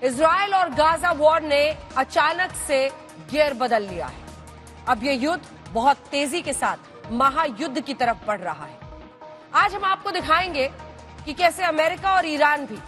Israel और Gaza war ने अचानक से गियर बदल लिया है। अब यह युद्ध बहुत तेजी के साथ महायुद्ध की तरफ बढ़ रहा है। आज हम आपको दिखाएंगे कि कैसे अमेरिका और ईरान भी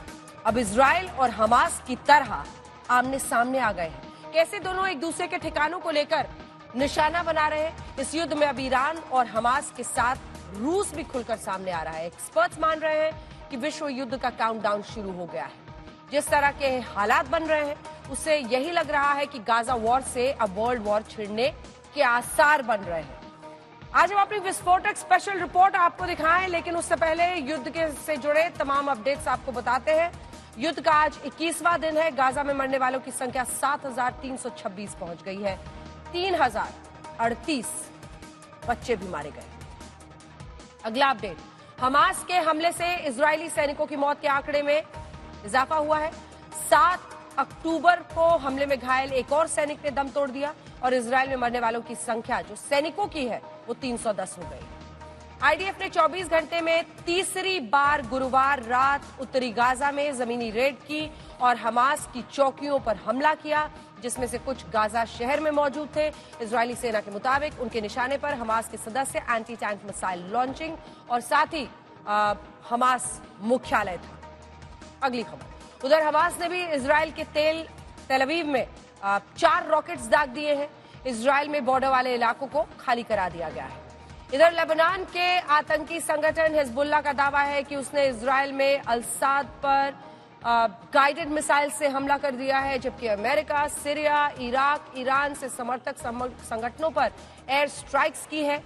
अब इजराइल और हमास की तरह आमने सामने आ गए हैं। कैसे दोनों एक दूसरे के ठिकानों को लेकर निशाना बना रहे हैं। इस युद्ध में अब ईरान और हमास के साथ रूस भी खुलकर सामने आ रहा है। एक्सपर्ट्स मान रहे हैं कि विश्व युद्ध का काउंटडाउन शुरू हो गया है। जिस तरह के हालात बन रहे हैं उससे यही लग रहा है कि गाजा वॉर से अब वर्ल्ड वॉर छिड़ने के आसार बन रहे हैं। आज हम अपनी विस्फोटक स्पेशल रिपोर्ट आपको दिखाएं, लेकिन उससे पहले युद्ध के से जुड़े तमाम अपडेट्स आपको बताते हैं। युद्ध का आज 21वां दिन है। गाजा में मरने वालों की संख्या 7,326 पहुंच गई है। 3,038 बच्चे भी मारे गए। अगला अपडेट, हमास के हमले से इजरायली सैनिकों की मौत के आंकड़े में इजाफा हुआ है। 7 अक्टूबर को हमले में घायल एक और सैनिक ने दम तोड़ दिया और इजरायल में मरने वालों की संख्या जो सैनिकों की है वो 310 हो गई। आईडीएफ ने 24 घंटे में तीसरी बार गुरुवार रात उत्तरी गाजा में जमीनी रेड की और हमास की चौकियों पर हमला किया, जिसमें से कुछ गाजा शहर में मौजूद थे। इजरायली सेना के मुताबिक उनके निशाने पर हमास के सदस्य एंटी टैंक मिसाइल लॉन्चिंग और साथ ही हमास मुख्यालय था। अगली खबर, उधर हमास ने भी इजरायल के तेल अवीव में 4 रॉकेट्स दाग दिए हैं। इजरायल में बॉर्डर वाले इलाकों को खाली करा दिया गया है। इधर लेबनान के आतंकी संगठन हिजबुल्लाह का दावा है कि उसने इजरायल में अल-साद पर गाइडेड मिसाइल से हमला कर दिया है, जबकि अमेरिका, सीरिया, इराक, ईरान से समर्थक संगठनों पर एयर स्ट्राइक्स की है।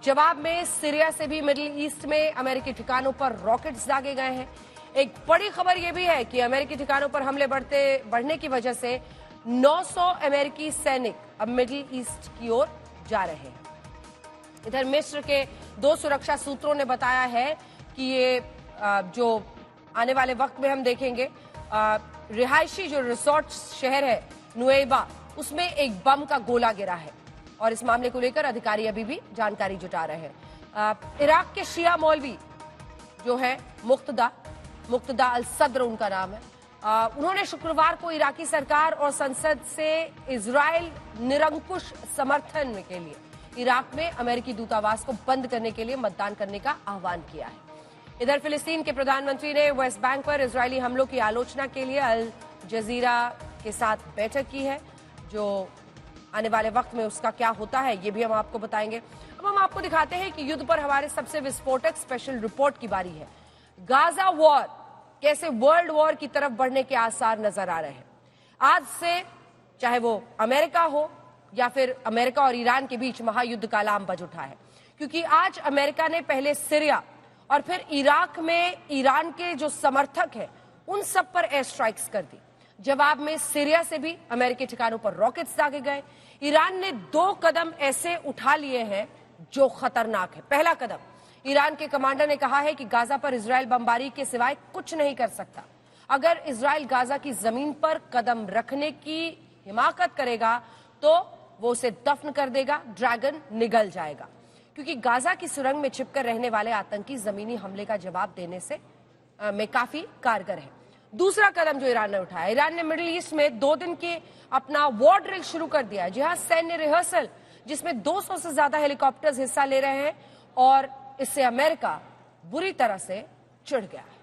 जवाब में सीरिया से भी मिडिल ईस्ट में अमेरिकी ठिकानों पर रॉकेट्स दागे गए हैं। एक बड़ी खबर यह भी है कि अमेरिकी ठिकानों पर हमले बढ़ने की वजह से 900 अमेरिकी सैनिक अब मिडिल ईस्ट की ओर जा रहे हैं। इधर मिस्र के 2 सुरक्षा सूत्रों ने बताया है कि ये जो आने वाले वक्त में हम देखेंगे रिहायशी जो रिसोर्ट शहर है नुएबा, उसमें एक बम का गोला गिरा है और इस मामले को लेकर अधिकारी अभी भी जानकारी जुटा रहे हैं। इराक के शिया मौलवी जो है मुक्तदा अल सद्र उनका नाम है, उन्होंने शुक्रवार को इराकी सरकार और संसद से इजराइल निरंकुश समर्थन के लिए इराक में अमेरिकी दूतावास को बंद करने के लिए मतदान करने का आह्वान किया है। इधर फिलिस्तीन के प्रधानमंत्री ने वेस्ट बैंक पर इजरायली हमलों की आलोचना के लिए अल जजीरा के साथ बैठक की है। जो आने वाले वक्त में उसका क्या होता है ये भी हम आपको बताएंगे। अब हम आपको दिखाते हैं कि युद्ध पर हमारे सबसे विस्फोटक स्पेशल रिपोर्ट की बारी है। गाजा वॉर कैसे वर्ल्ड वॉर की तरफ बढ़ने के आसार नजर आ रहे हैं। आज से चाहे वो अमेरिका हो या फिर अमेरिका और ईरान के बीच महायुद्ध का अलार्म बज उठा है, क्योंकि आज अमेरिका ने पहले सीरिया और फिर इराक में ईरान के जो समर्थक हैं उन सब पर एयर स्ट्राइक्स कर दी। जवाब में सीरिया से भी अमेरिकी ठिकानों पर रॉकेट्स दागे गए। ईरान ने 2 कदम ऐसे उठा लिए हैं जो खतरनाक है। पहला कदम, ईरान के कमांडर ने कहा है कि गाजा पर इजराइल बमबारी के सिवाय कुछ नहीं कर सकता। अगर इजराइल गाजा की जमीन पर कदम रखने की हिमाकत करेगा तो वो उसे दफन कर देगा, ड्रैगन निगल जाएगा, क्योंकि गाजा की सुरंग में छिपकर रहने वाले आतंकी जमीनी हमले का जवाब देने से में काफी कारगर है। दूसरा कदम जो ईरान ने उठाया, ईरान ने मिडिल ईस्ट में 2 दिन के अपना वॉर ड्रिल शुरू कर दिया, जहां सैन्य रिहर्सल जिसमें 200 से ज्यादा हेलीकॉप्टर्स हिस्सा ले रहे हैं और इससे अमेरिका बुरी तरह से चिढ़ गया है।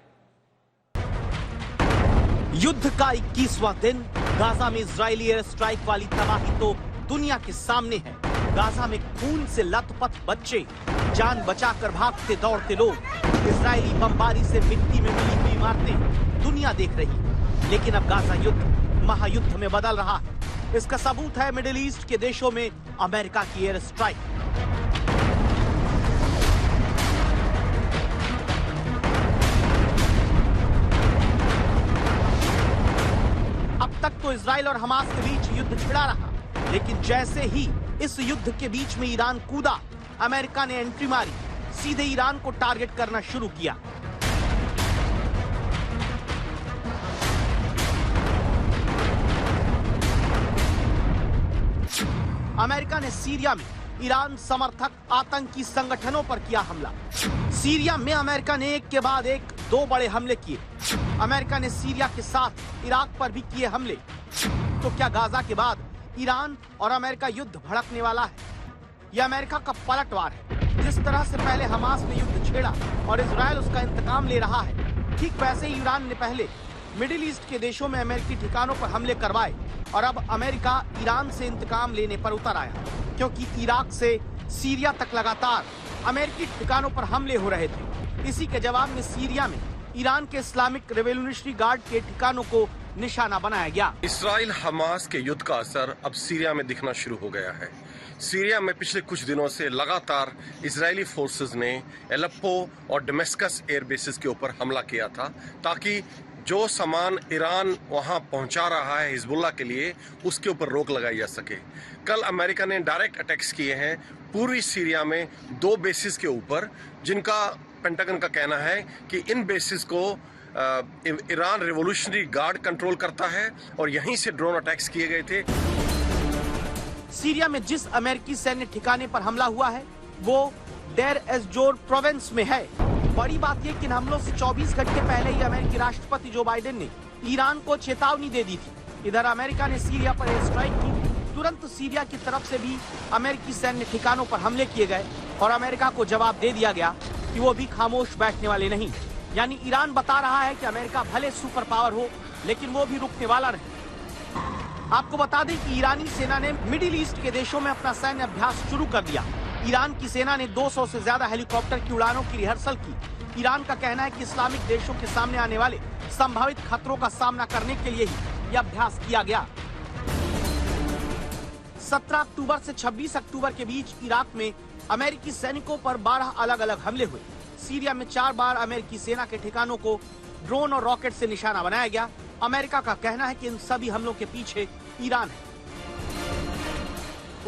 युद्ध का 21वां दिन, गाजा में इजरायली एयर स्ट्राइक वाली तबाही तो दुनिया के सामने है। गाजा में खून से लथपथ बच्चे, जान बचाकर भागते दौड़ते लोग, इजरायली बमबारी से मिट्टी में मिली हुई इमारतें दुनिया देख रही। लेकिन अब गाजा युद्ध महायुद्ध में बदल रहा है। इसका सबूत है मिडिल ईस्ट के देशों में अमेरिका की एयर स्ट्राइक। अब तक तो इजराइल और हमास के बीच युद्ध छिड़ा रहा, लेकिन जैसे ही इस युद्ध के बीच में ईरान कूदा, अमेरिका ने एंट्री मारी, सीधे ईरान को टारगेट करना शुरू किया। अमेरिका ने सीरिया में ईरान समर्थक आतंकी संगठनों पर किया हमला। सीरिया में अमेरिका ने एक के बाद एक 2 बड़े हमले किए। अमेरिका ने सीरिया के साथ इराक पर भी किए हमले। तो क्या गाजा के बाद ईरान और अमेरिका युद्ध भड़कने वाला है? यह अमेरिका का पलटवार है। जिस तरह से पहले हमास ने युद्ध छेड़ा और इजराइल उसका इंतकाम ले रहा है, ठीक वैसे ही ईरान ने पहले मिडिल ईस्ट के देशों में अमेरिकी ठिकानों पर हमले करवाए और अब अमेरिका ईरान से इंतकाम लेने पर उतर आया, क्योंकि इराक से सीरिया तक लगातार अमेरिकी ठिकानों पर हमले हो रहे थे। इसी के जवाब में सीरिया में ईरान के इस्लामिक रेवोल्यूशनरी गार्ड के ठिकानों को निशाना बनाया गया। इसराइल हमास के युद्ध का असर अब सीरिया में दिखना शुरू हो गया है। सीरिया में पिछले कुछ दिनों से लगातार इजरायली फोर्सेस ने एलेप्पो और डमेस्कस एयर बेसिस के ऊपर हमला किया था, ताकि जो सामान ईरान वहां पहुंचा रहा है हिजबुल्लाह के लिए, उसके ऊपर रोक लगाई जा सके। कल अमेरिका ने डायरेक्ट अटैक्स किए हैं पूरी सीरिया में 2 बेसिस के ऊपर, जिनका पेंटागन का कहना है कि इन बेसिस को ईरान रिवॉल्यूशनरी गार्ड कंट्रोल करता है और यहीं से ड्रोन अटैक्स किए गए थे। सीरिया में जिस अमेरिकी सैन्य ठिकाने पर हमला हुआ है वो डेर एज़-जोर प्रोविंस में है। बड़ी बात यह कि इन हमलों से 24 घंटे पहले ही अमेरिकी राष्ट्रपति जो बाइडेन ने ईरान को चेतावनी दे दी थी। इधर अमेरिका ने सीरिया पर एयर स्ट्राइक की। तुरंत सीरिया की तरफ से भी अमेरिकी सैन्य ठिकानों पर हमले किए गए और अमेरिका को जवाब दे दिया गया कि वो भी खामोश बैठने वाले नहीं। यानी ईरान बता रहा है कि अमेरिका भले सुपर पावर हो, लेकिन वो भी रुकने वाला नहीं। आपको बता दें कि ईरानी सेना ने मिडिल ईस्ट के देशों में अपना सैन्य अभ्यास शुरू कर दिया। ईरान की सेना ने 200 से ज्यादा हेलीकॉप्टर की उड़ानों की रिहर्सल की। ईरान का कहना है कि इस्लामिक देशों के सामने आने वाले संभावित खतरों का सामना करने के लिए ही यह अभ्यास किया गया। 17 अक्टूबर से 26 अक्टूबर के बीच इराक में अमेरिकी सैनिकों पर 12 अलग अलग हमले हुए। सीरिया में 4 बार अमेरिकी सेना के ठिकानों को ड्रोन और रॉकेट से निशाना बनाया गया। अमेरिका का कहना है कि इन सभी हमलों के पीछे ईरान है।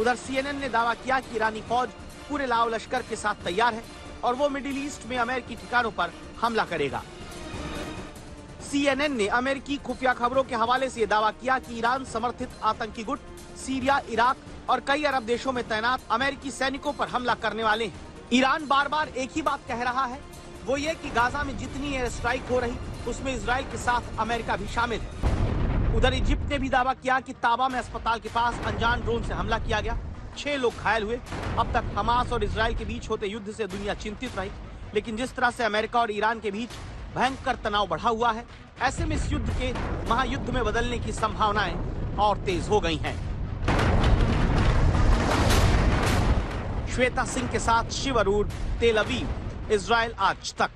उधर CNN ने दावा किया कि ईरानी फौज पूरे लाव लश्कर के साथ तैयार है और वो मिडिल ईस्ट में अमेरिकी ठिकानों पर हमला करेगा। CNN ने अमेरिकी खुफिया खबरों के हवाले से दावा किया कि ईरान समर्थित आतंकी गुट सीरिया, इराक और कई अरब देशों में तैनात अमेरिकी सैनिकों पर हमला करने वाले हैं। ईरान बार बार एक ही बात कह रहा है, वो ये कि गाजा में जितनी एयर स्ट्राइक हो रही उसमें इजराइल के साथ अमेरिका भी शामिल है। उधर इजिप्ट ने भी दावा किया कि ताबा में अस्पताल के पास अनजान ड्रोन से हमला किया गया। 6 लोग घायल हुए। अब तक हमास और इजराइल के बीच होते युद्ध से दुनिया चिंतित रही, लेकिन जिस तरह से अमेरिका और ईरान के बीच भयंकर तनाव बढ़ा हुआ है, ऐसे में इस युद्ध के महायुद्ध में बदलने की संभावनाएं और तेज हो गई हैं। श्वेता सिंह के साथ शिव अरूर, तेल अवीव, इजराइल आज तक।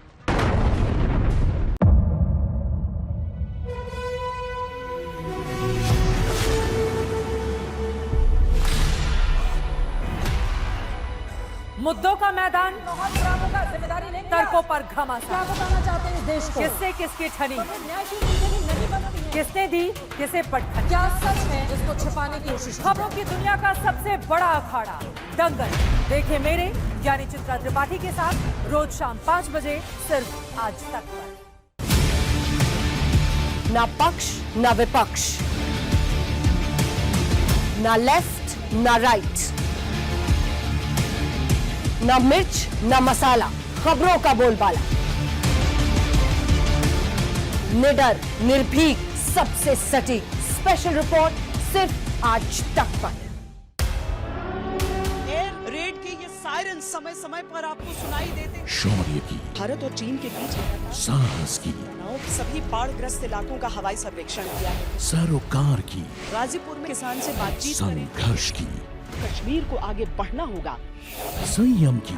मुद्दों का मैदान, जिम्मेदारी नहीं तर्कों पर घमासान। क्या बताना चाहते हैं देश को? किससे किसकी ठनी, न्याय की नीति नहीं बनती है। किसने दी किसे पटखनी। क्या सच है जिसको छिपाने की कोशिश? खबरों की दुनिया का सबसे बड़ा अखाड़ा दंगल देखे मेरे यानी चित्रा त्रिपाठी के साथ रोज शाम 5 बजे सिर्फ आज तक पर। ना पक्ष ना विपक्ष, ना लेफ्ट ना राइट, ना मिर्च ना मसाला, खबरों का बोलबाला। निडर, निर्भीक, सबसे सटीक स्पेशल रिपोर्ट सिर्फ आज तक पर। एयर रेड के ये सायरन समय समय पर आपको सुनाई देते हैं। शौर्य की, भारत और चीन के बीच साहस की, सभी बाढ़ग्रस्त इलाकों का हवाई सर्वेक्षण किया है। सरोकार की, गाजीपुर में किसान से बातचीत करें। संघर्ष की, कश्मीर को आगे बढ़ना होगा। संयम की,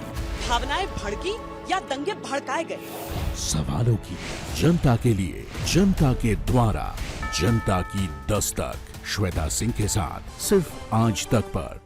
भावनाएं भड़की या दंगे भड़काए गए, सवालों की, जनता के लिए, जनता के द्वारा, जनता की दस्तक। श्वेता सिंह के साथ सिर्फ आज तक पर।